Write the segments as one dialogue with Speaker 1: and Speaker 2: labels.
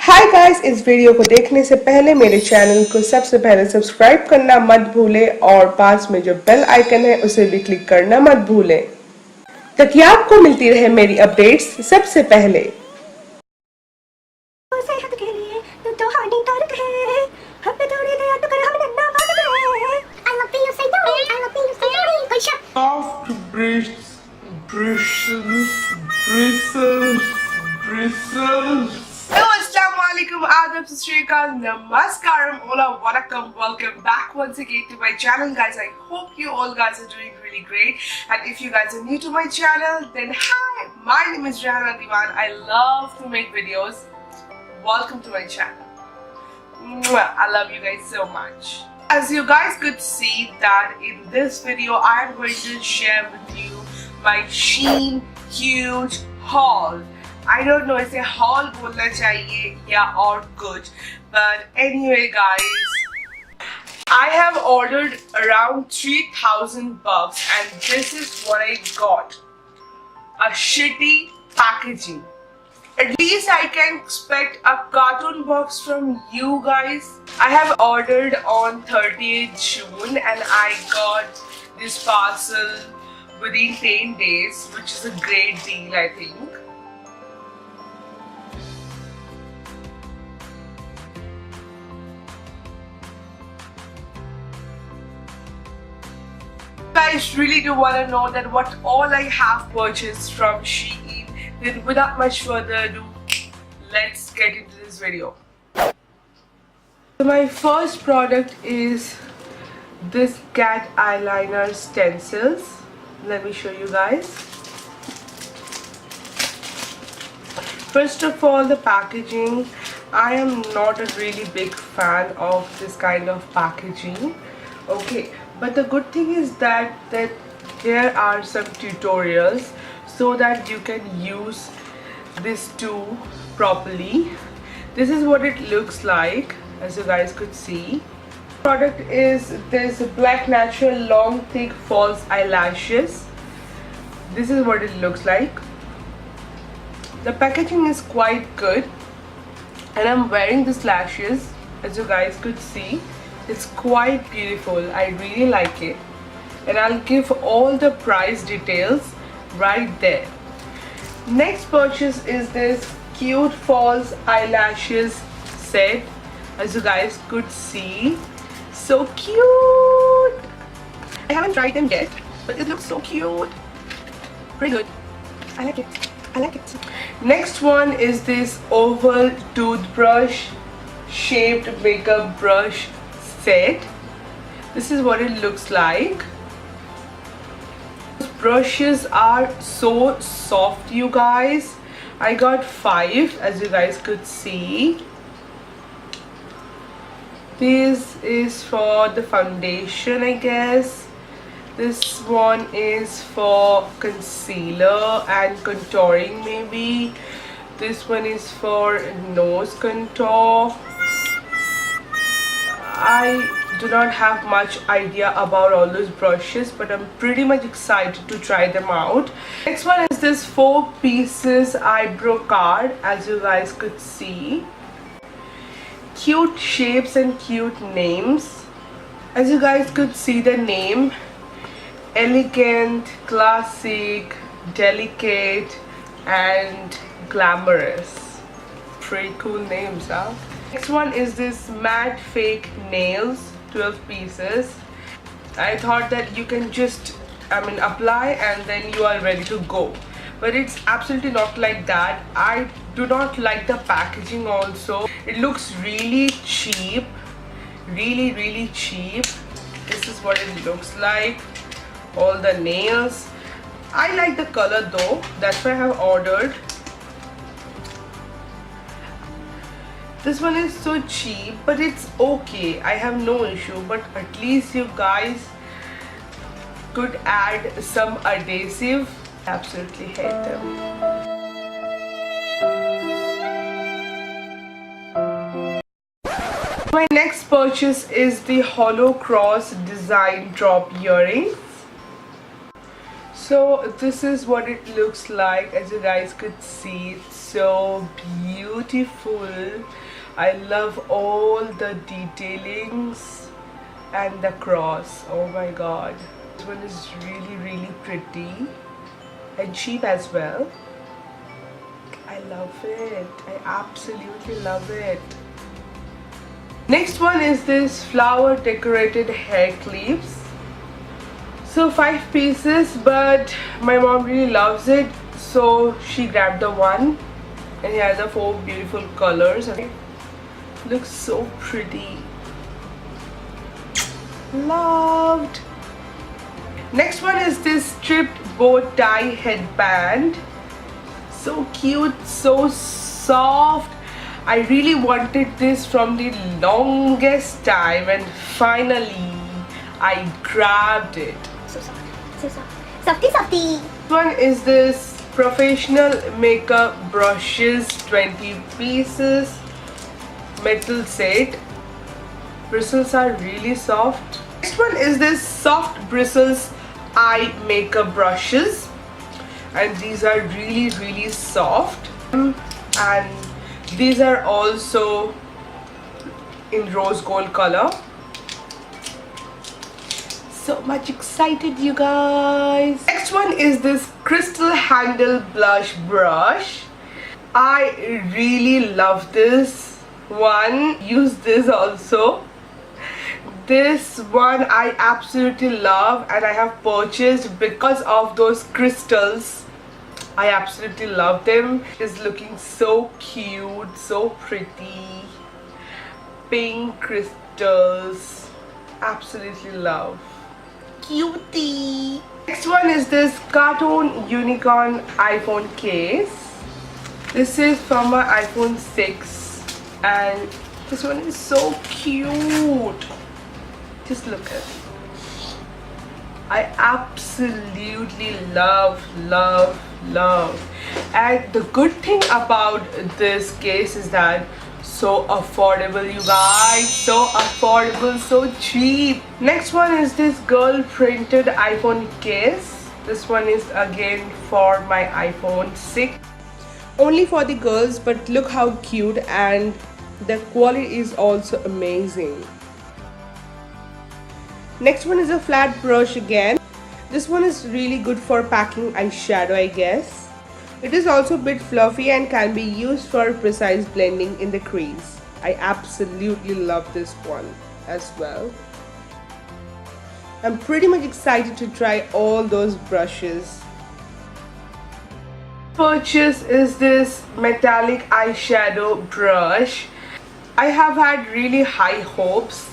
Speaker 1: Hi guys, इस video को देखने से पहले मेरे चैनल को सबसे पहले सब्सक्राइब करना मत भूलें और पास में जो बेल आइकन है उसे भी क्लिक करना मत भूलें ताकि आपको मिलती रहे मेरी अपडेट्स सबसे पहले।
Speaker 2: Soft bristles.
Speaker 1: Hello, Assalamualaikum, Adab, Sashrikal, Namaskaram, Ola, Wanakkam, welcome back once again to my channel, guys. I hope you all guys are doing really great, and if you guys are new to my channel, then hi, my name is Rehan. I love to make videos. Welcome to my channel. Mwah, I love you guys so much. As you guys could see that in this video, I am going to share with you my SHEIN huge haul. I don't know if a haul bolna chahiye ya or kuch, but anyway guys, I have ordered around 3,000 bucks and this is what I got. A shitty packaging. At least I can expect a cartoon box from you guys. I have ordered on 30th June and I got this parcel within 10 days, which is a great deal, I think. Guys really do want to know that what all I have purchased from SHEIN. Then without much further ado, let's get into this video. So my first product is this cat eyeliner stencils. Let me show you guys. First of all, the packaging. I am not a really big fan of this kind of packaging. Okay, but the good thing is that there are some tutorials so that you can use this tool properly. This is what it looks like, as you guys could see. Product is this black natural long thick false eyelashes. This is what it looks like. The packaging is quite good and I'm wearing these lashes, as you guys could see. It's quite beautiful. I really like it, and I'll give all the price details right there. Next purchase is this cute false eyelashes set, as you guys could see. So cute. I haven't tried them yet, but it looks so cute. Pretty good. I like it. I like it. Next one is this oval toothbrush shaped makeup brush set. This is what it looks like. These brushes are so soft, you guys. I got 5, as you guys could see. This is for the foundation, I guess. This one is for concealer and contouring, maybe. This one is for nose contour. I do not have much idea about all those brushes, but I'm pretty much excited to try them out. Next one is this 4 pieces eyebrow card, as you guys could see. Cute shapes and cute names. As you guys could see the name, elegant, classic, delicate and glamorous. Pretty cool names, huh? Next one is this matte fake nails, 12 pieces. I thought that you can just apply and then you are ready to go, but it's absolutely not like that. I do not like the packaging also. It looks really cheap, really cheap. This is what it looks like. All the nails. I like the color though, that's why I have ordered. This one is so cheap, but it's okay. I have no issue, but at least you guys could add some adhesive. Absolutely hate them. My next purchase is the hollow cross design drop earrings. So this is what it looks like, as you guys could see. It's so beautiful. I love all the detailings and the cross. Oh my god, this one is really pretty and cheap as well. I love it. I absolutely love it. Next one is this flower decorated hair clips. So 5 pieces, but my mom really loves it, so she grabbed the one, and it has the 4 beautiful colors. It looks so pretty. Loved. Next one is this stripped bow tie headband. So cute, so soft. I really wanted this from the longest time, and finally I grabbed it.
Speaker 3: So soft, so soft. Softy, softy.
Speaker 1: One is this professional makeup brushes, 20 pieces, metal set. Bristles are really soft. Next one is this soft bristles eye makeup brushes, and these are really soft, and these are also in rose gold color. So much excited, you guys. Next one is this crystal handle blush brush. I really love this one. Use this also. This one I absolutely love, and I have purchased because of those crystals. I absolutely love them. It's looking so cute, so pretty. Pink crystals. Absolutely love. Cutie. Next one is this cartoon unicorn iPhone case. This is from my iPhone 6, and this one is so cute. Just look at it. I absolutely love. And the good thing about this case is that so affordable, you guys. So affordable, so cheap. Next one is this girl printed iPhone case. This one is again for my iPhone 6. Only for the girls, but look how cute, and the quality is also amazing. Next one is a flat brush again. This one is really good for packing eyeshadow, I guess. It is also a bit fluffy and can be used for precise blending in the crease. I absolutely love this one as well. I'm pretty much excited to try all those brushes. Purchase is this metallic eyeshadow brush. I have had really high hopes.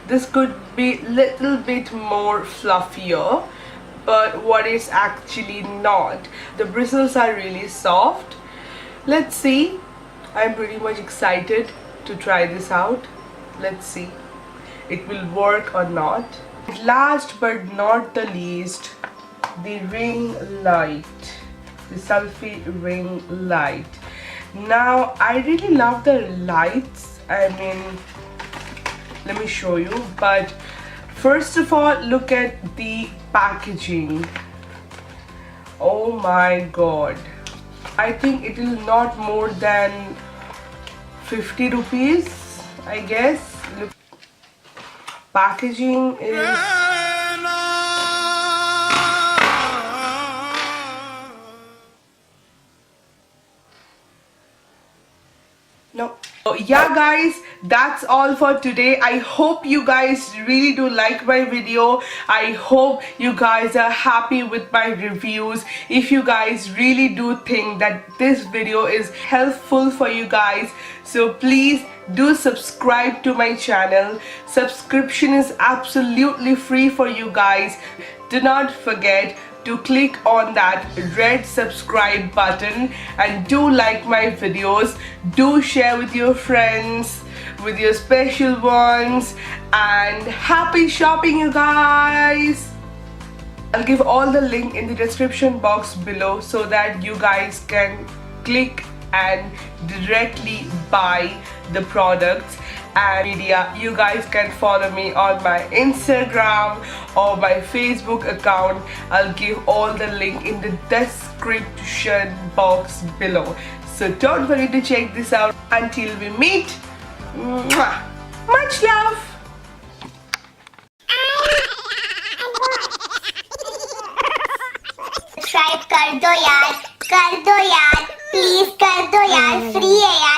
Speaker 1: This could be little bit more fluffier, but what is actually not. The bristles are really soft. Let's see. I'm pretty much excited to try this out. Let's see it will work or not. Last but not the least, the ring light, the selfie ring light. Now I really love the lights. I mean, let me show you, but first of all, look at the packaging. Oh my god, I think it is not more than 50 rupees, I guess. Look, packaging is no. So yeah guys, that's all for today. I hope you guys really do like my video. I hope you guys are happy with my reviews. If you guys really do think that this video is helpful for you guys, so please do subscribe to my channel. Subscription is absolutely free for you guys. Do not forget to click on that red subscribe button, and do like my videos. Do share with your friends, with your special ones, and happy shopping, you guys. I'll give all the link in the description box below so that you guys can click and directly buy the products. And media, you guys can follow me on my Instagram or my Facebook account. I'll give all the link in the description box below. So don't forget to check this out. Until we meet, mwah, much love.
Speaker 3: Subscribe कर दो यार please कर दो यार free है यार